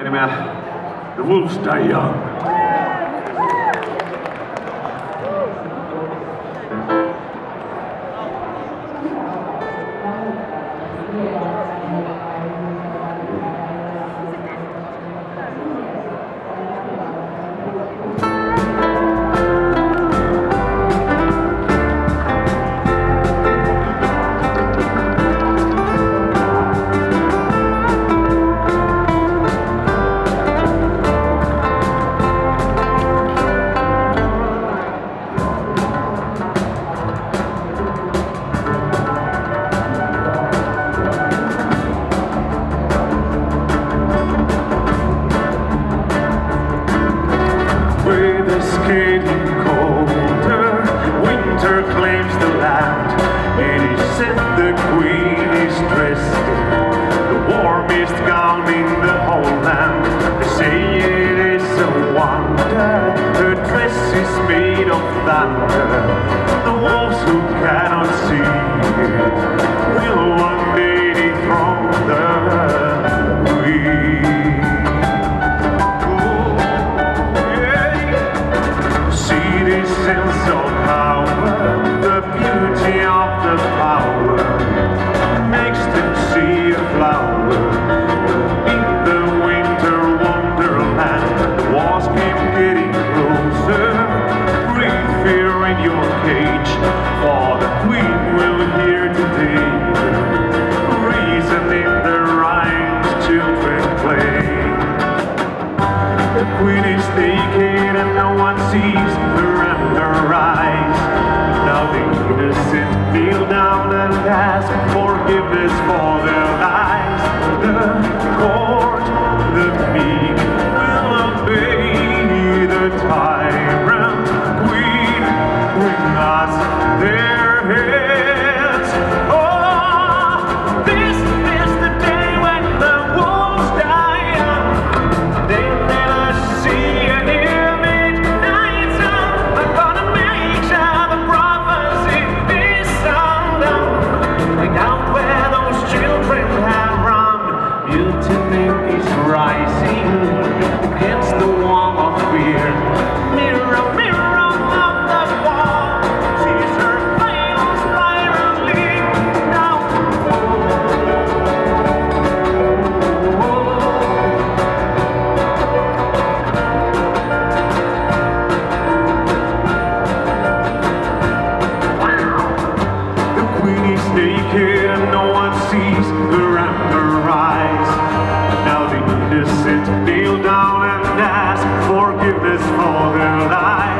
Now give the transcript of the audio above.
nimeä The Wolves Die Young. Getting colder, winter claims the land. It is said the queen is dressed in the warmest gown in the whole land. They say it is a wonder, her dress is made of thunder. The wolves who cannot see it will one day dethrone the queen. Sense of power, the beauty of the flower makes them see a flower in the winter wonderland. The walls keep getting closer. Breathe fear in your cage, for the queen will hear today. Reason in the rhymes children play. The queen is naked and no one sees her and her eyes. Now the innocent kneel down and ask forgiveness for their lies. The court, the meek will obey the tyrant queen. Bring us their heads. Oh, this is the day when the wolves die young. They never see an image night sun. I'm gonna make sure the prophecy is undone. Look out where those children have run. Mutiny is rising against the wall of fear. Mirror, mirror on the wall, sees her final spiraling down. The queen is naked and no one sees her and her eyes. Now the innocent kneel down and ask forgiveness for their lies.